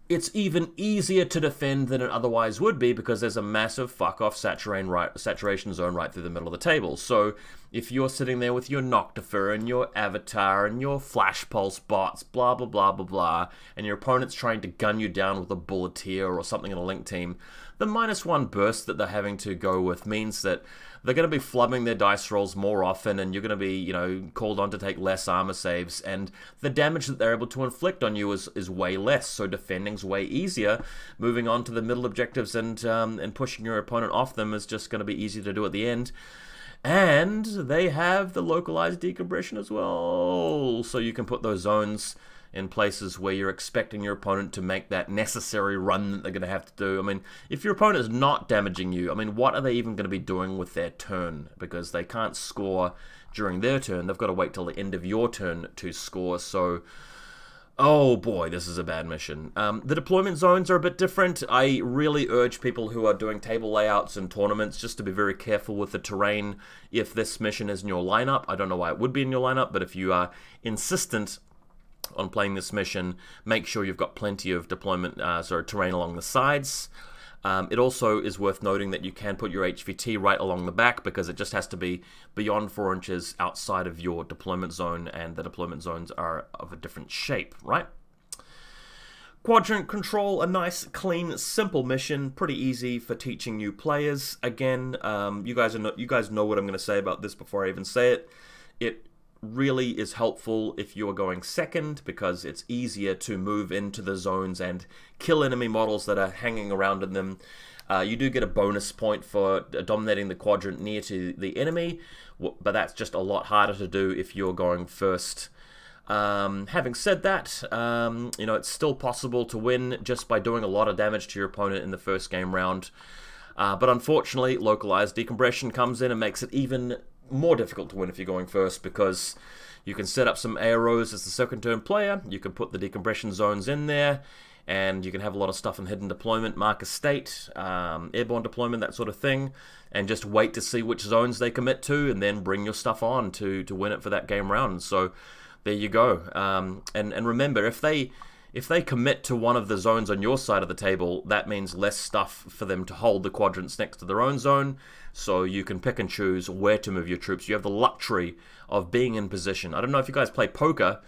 it's even easier to defend than it otherwise would be because there's a massive fuck-off saturation zone right through the middle of the table. So if you're sitting there with your Noctifer and your Avatar and your Flash Pulse bots, blah, blah, blah, blah, blah, and your opponent's trying to gun you down with a Bulleteer or something in a link team, the -1 burst that they're having to go with means that they're going to be flubbing their dice rolls more often, and you're going to be, you know, called on to take less armor saves, and the damage that they're able to inflict on you is way less, so defending's way easier. Moving on to the middle objectives and pushing your opponent off them is just going to be easy to do at the end. And they have the localized decompression as well, so you can put those zones in places where you're expecting your opponent to make that necessary run that they're going to have to do. I mean, if your opponent is not damaging you, I mean, what are they even going to be doing with their turn? Because they can't score during their turn. They've got to wait till the end of your turn to score, so oh boy, this is a bad mission. The deployment zones are a bit different. I really urge people who are doing table layouts and tournaments just to be very careful with the terrain if this mission is in your lineup. I don't know why it would be in your lineup, but if you are insistent on playing this mission, make sure you've got plenty of deployment, terrain along the sides. It also is worth noting that you can put your HVT right along the back because it just has to be beyond 4 inches outside of your deployment zone, and the deployment zones are of a different shape, right? Quadrant Control, a nice, clean, simple mission, pretty easy for teaching new players. Again, you guys know what I'm going to say about this before I even say it. It really is helpful if you are going second because it's easier to move into the zones and kill enemy models that are hanging around in them. You do get a bonus point for dominating the quadrant near to the enemy, but that's just a lot harder to do if you're going first. Having said that, you know, it's still possible to win just by doing a lot of damage to your opponent in the first game round. But unfortunately, localized decompression comes in and makes it even more difficult to win if you're going first, because you can set up some arrows as the second turn player, you can put the decompression zones in there, and you can have a lot of stuff in hidden deployment, mark a state, airborne deployment, that sort of thing, and just wait to see which zones they commit to, and then bring your stuff on to win it for that game round. So there you go. And remember, if they commit to one of the zones on your side of the table, that means less stuff for them to hold the quadrants next to their own zone, so you can pick and choose where to move your troops. You have the luxury of being in position. I don't know if you guys play poker,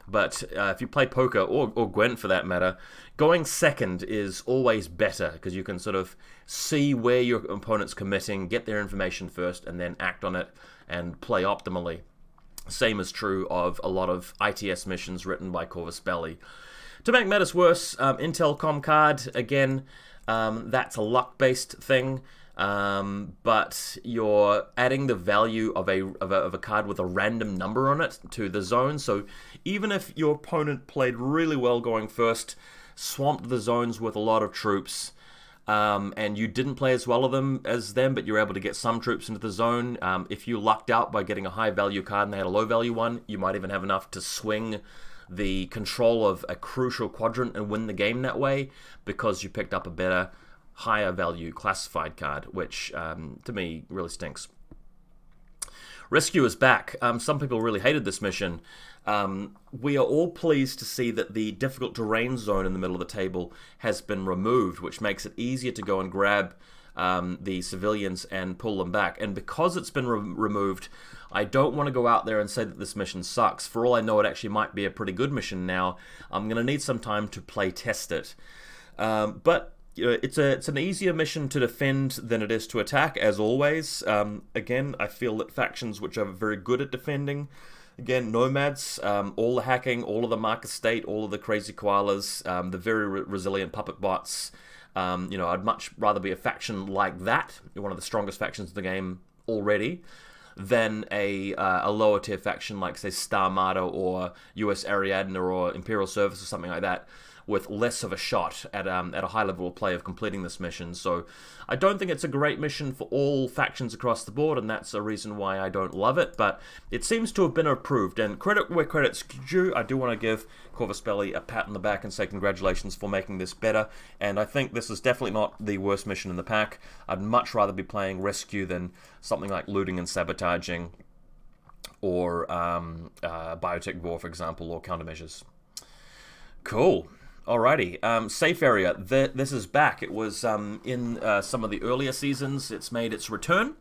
but if you play poker, or Gwent for that matter, going second is always better, because you can sort of see where your opponent's committing, get their information first, and then act on it and play optimally. Same is true of a lot of ITS missions written by Corvus Belli. To make matters worse, Intel Com card, again, that's a luck-based thing, but you're adding the value of a card with a random number on it to the zone, so even if your opponent played really well going first, swamped the zones with a lot of troops, and you didn't play as well as them, but you're able to get some troops into the zone, if you lucked out by getting a high-value card and they had a low-value one, you might even have enough to swing the control of a crucial quadrant and win the game that way, because you picked up a better, higher value classified card, which to me really stinks. Rescue is back. Some people really hated this mission. We are all pleased to see that the difficult terrain zone in the middle of the table has been removed, which makes it easier to go and grab the civilians and pull them back. And because it's been removed, I don't want to go out there and say that this mission sucks. For all I know, it actually might be a pretty good mission now. I'm going to need some time to play test it. But you know, it's an easier mission to defend than it is to attack, as always. Again, I feel that factions which are very good at defending Again, nomads, all the hacking, all of the Marcus State, all of the crazy koalas, the very resilient puppet bots. You know, I'd much rather be a faction like that, one of the strongest factions in the game already, than a lower tier faction like, say, Star Martyr or US Ariadne or Imperial Service or something like that, with less of a shot at a high level of play of completing this mission. So I don't think it's a great mission for all factions across the board, and that's a reason why I don't love it, but it seems to have been approved, and credit where credit's due. I do want to give Corvus Belli a pat on the back and say congratulations for making this better, and I think this is definitely not the worst mission in the pack. I'd much rather be playing Rescue than something like looting and sabotaging, or Biotech War, for example, or countermeasures. Cool. Alrighty, safe area. This is back. It was in some of the earlier seasons. It's made its return.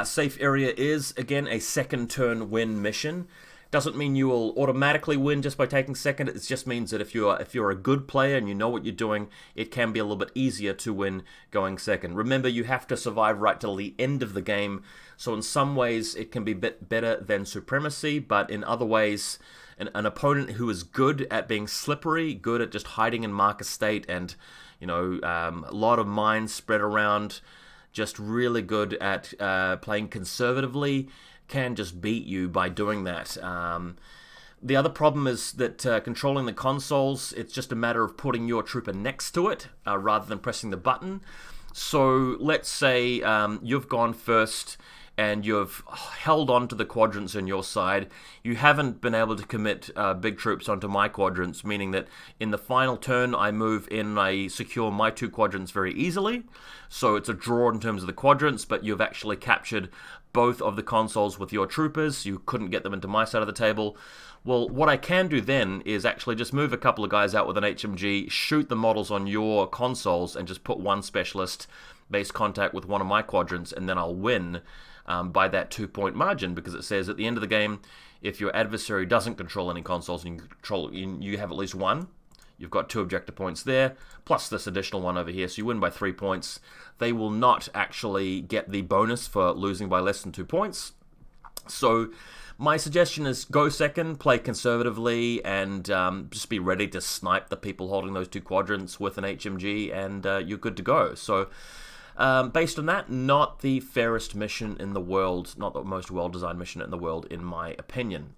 Safe area is, again, a second turn win mission. Doesn't mean you will automatically win just by taking second. It just means that if you're a good player and you know what you're doing, it can be a little bit easier to win going second. Remember, you have to survive right till the end of the game. So in some ways, it can be a bit better than Supremacy, but in other ways, an opponent who is good at being slippery, good at just hiding in Marcus State, and, you know, a lot of mines spread around, just really good at playing conservatively, can just beat you by doing that. The other problem is that controlling the consoles, it's just a matter of putting your trooper next to it rather than pressing the button. So let's say you've gone first and you've held on to the quadrants on your side. You haven't been able to commit big troops onto my quadrants, meaning that in the final turn I move in and I secure my 2 quadrants very easily. So it's a draw in terms of the quadrants, but you've actually captured both of the consoles with your troopers. You couldn't get them into my side of the table. Well, what I can do then is actually just move a couple of guys out with an HMG, shoot the models on your consoles, and just put 1 specialist base contact with one of my quadrants, and then I'll win by that 2-point margin, because it says at the end of the game, if your adversary doesn't control any consoles and you have at least 1, you've got 2 objective points there, plus this additional 1 over here, so you win by 3 points. They will not actually get the bonus for losing by less than 2 points. So my suggestion is go second, play conservatively, and just be ready to snipe the people holding those 2 quadrants with an HMG, and you're good to go. So based on that, not the fairest mission in the world, not the most well-designed mission in the world, in my opinion.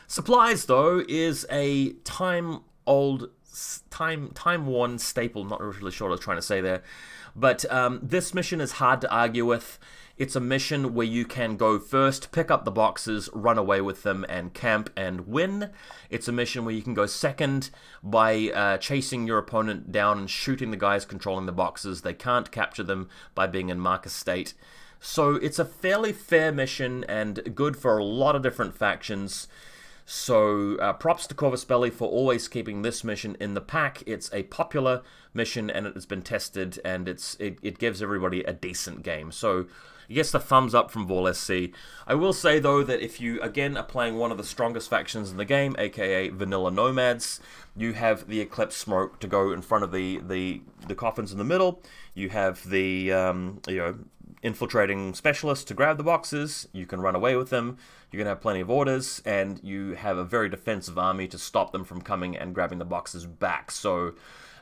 Supplies, though, is a time-worn staple. Not really sure what I was trying to say there. But this mission is hard to argue with. It's a mission where you can go first, pick up the boxes, run away with them, and camp and win. It's a mission where you can go second by chasing your opponent down and shooting the guys controlling the boxes. They can't capture them by being in Marcus State. So it's a fairly fair mission and good for a lot of different factions. So props to Corvus Belli for always keeping this mission in the pack. It's a popular mission and it has been tested, and it gives everybody a decent game. So he gets the thumbs up from VaulSC. I will say, though, that if you, again, are playing one of the strongest factions in the game, aka Vanilla Nomads, you have the Eclipse Smoke to go in front of the coffins in the middle. You have the, you know, infiltrating specialists to grab the boxes. You can run away with them. You can have plenty of orders, and you have a very defensive army to stop them from coming and grabbing the boxes back. So,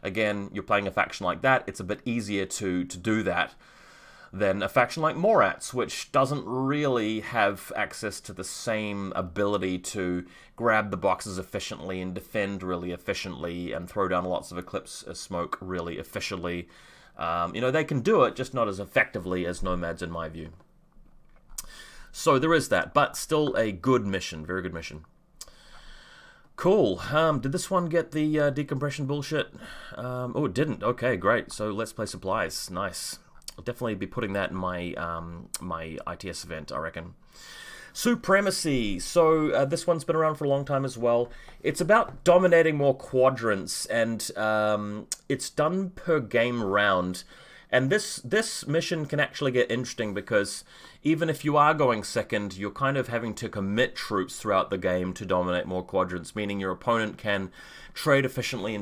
again, you're playing a faction like that. It's a bit easier to do that than a faction like Morats, which doesn't really have access to the same ability to grab the boxes efficiently and defend really efficiently and throw down lots of Eclipse Smoke really efficiently. You know, they can do it, just not as effectively as Nomads, in my view. So there is that, but still a good mission, very good mission. Cool. Did this one get the decompression bullshit? Oh, it didn't. Okay, great. So let's play supplies. Nice. I'll definitely be putting that in my my ITS event, I reckon. Supremacy. So this one's been around for a long time as well. It's about dominating more quadrants, and it's done per game round. And this mission can actually get interesting because even if you are going second, you're kind of having to commit troops throughout the game to dominate more quadrants, meaning your opponent can trade efficiently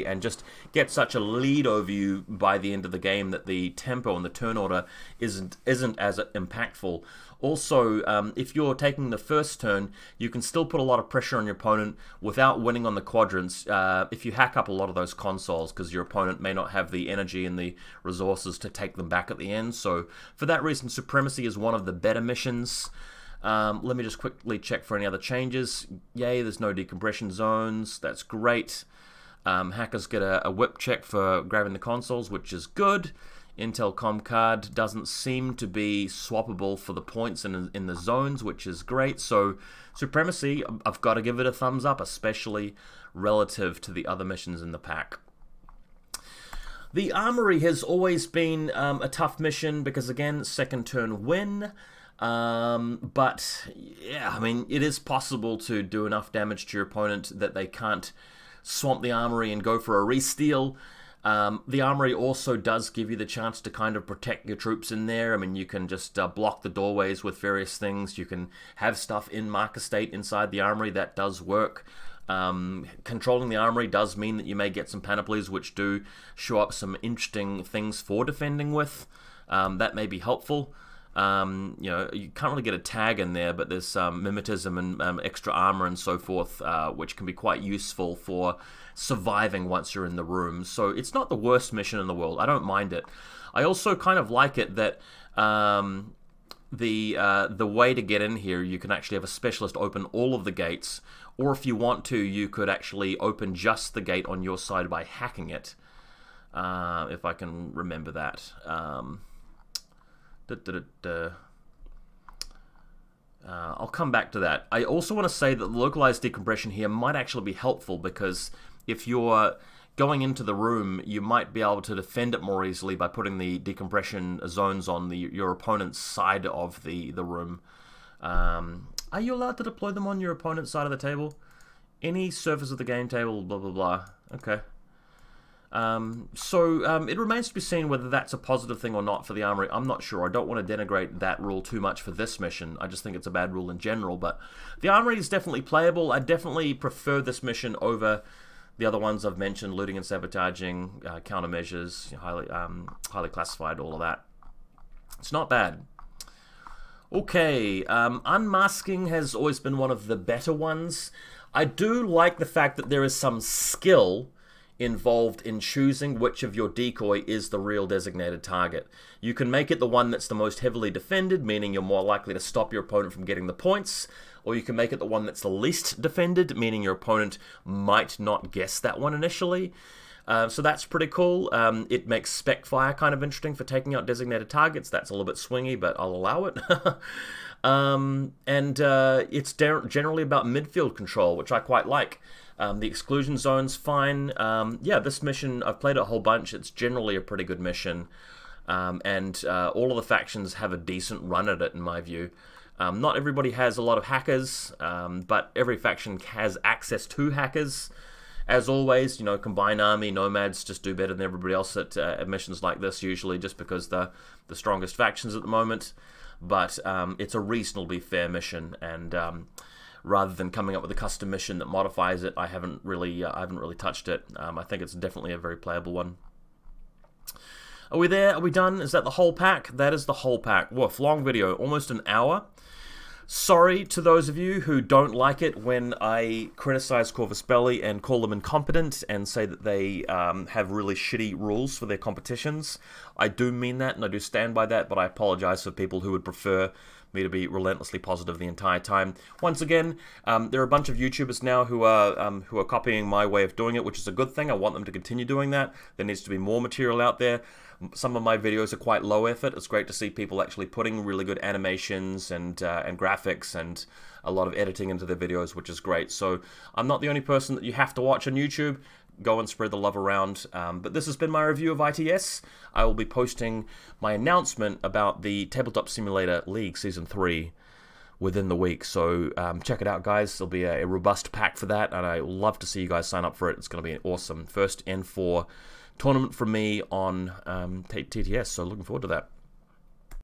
and just get such a lead over you by the end of the game that the tempo and the turn order isn't as impactful. Also, if you're taking the first turn, you can still put a lot of pressure on your opponent without winning on the quadrants if you hack up a lot of those consoles, because your opponent may not have the energy and the resources to take them back at the end. So for that reason, Supremacy is one of the better missions. Let me just quickly check for any other changes. Yay, there's no decompression zones. That's great. Hackers get a whip check for grabbing the consoles, which is good. Intel com card doesn't seem to be swappable for the points in the zones, which is great. So Supremacy, I've got to give it a thumbs up, especially relative to the other missions in the pack. The Armory has always been a tough mission because, again, second turn win. But yeah, I mean, it is possible to do enough damage to your opponent that they can't swamp the Armory and go for a re-steal. The Armory also does give you the chance to kind of protect your troops in there. I mean, you can just block the doorways with various things. You can have stuff in marker state inside the Armory. That does work. Controlling the Armory does mean that you may get some panoplies which do show up some interesting things for defending with. That may be helpful. You know, you can't really get a tag in there, but there's mimetism and extra armor and so forth, which can be quite useful for surviving once you're in the room. So it's not the worst mission in the world. I don't mind it. I also kind of like it that the way to get in here, you can actually have a specialist open all of the gates, or if you want to, you could actually open just the gate on your side by hacking it, if I can remember that. I'll come back to that. I also want to say that localized decompression here might actually be helpful, because if you're going into the room, you might be able to defend it more easily by putting the decompression zones on your opponent's side of the room. Are you allowed to deploy them on your opponent's side of the table? Any surface of the game table, blah blah blah. Okay. It remains to be seen whether that's a positive thing or not for the Armory. I'm not sure. I don't want to denigrate that rule too much for this mission. I just think it's a bad rule in general. But the Armory is definitely playable. I definitely prefer this mission over the other ones I've mentioned: looting and sabotaging, countermeasures, highly classified, all of that. It's not bad. Okay, unmasking has always been one of the better ones. I do like the fact that there is some skill involved in choosing which of your decoy is the real designated target. You can make it the one that's the most heavily defended, meaning you're more likely to stop your opponent from getting the points, or you can make it the one that's the least defended, meaning your opponent might not guess that one initially. So that's pretty cool. It makes spec fire kind of interesting for taking out designated targets. That's a little bit swingy, but I'll allow it. It's generally about midfield control, which I quite like. The exclusion zone's fine. Yeah, this mission, I've played it a whole bunch. It's generally a pretty good mission. All of the factions have a decent run at it, in my view. Not everybody has a lot of hackers, but every faction has access to hackers. As always, you know, Combined Army, Nomads just do better than everybody else at missions like this, usually, just because they're the strongest factions at the moment. But it's a reasonably fair mission, and rather than coming up with a custom mission that modifies it, I haven't really touched it. I think it's definitely a very playable one. Are we there? Are we done? Is that the whole pack? That is the whole pack. Woof, long video, almost an hour. Sorry to those of you who don't like it when I criticize Corvus Belli and call them incompetent and say that they have really shitty rules for their competitions. I do mean that, and I do stand by that, but I apologize for people who would prefer me to be relentlessly positive the entire time. Once again, there are a bunch of YouTubers now who are copying my way of doing it, which is a good thing. I want them to continue doing that. There needs to be more material out there. Some of my videos are quite low effort. It's great to see people actually putting really good animations and graphics and a lot of editing into their videos, which is great. So I'm not the only person that you have to watch on YouTube. Go and spread the love around. But this has been my review of ITS. I will be posting my announcement about the Tabletop Simulator League Season 3 within the week. So check it out, guys. There'll be a robust pack for that, and I love to see you guys sign up for it. It's going to be awesome. First N4 tournament from me on TTS, so looking forward to that.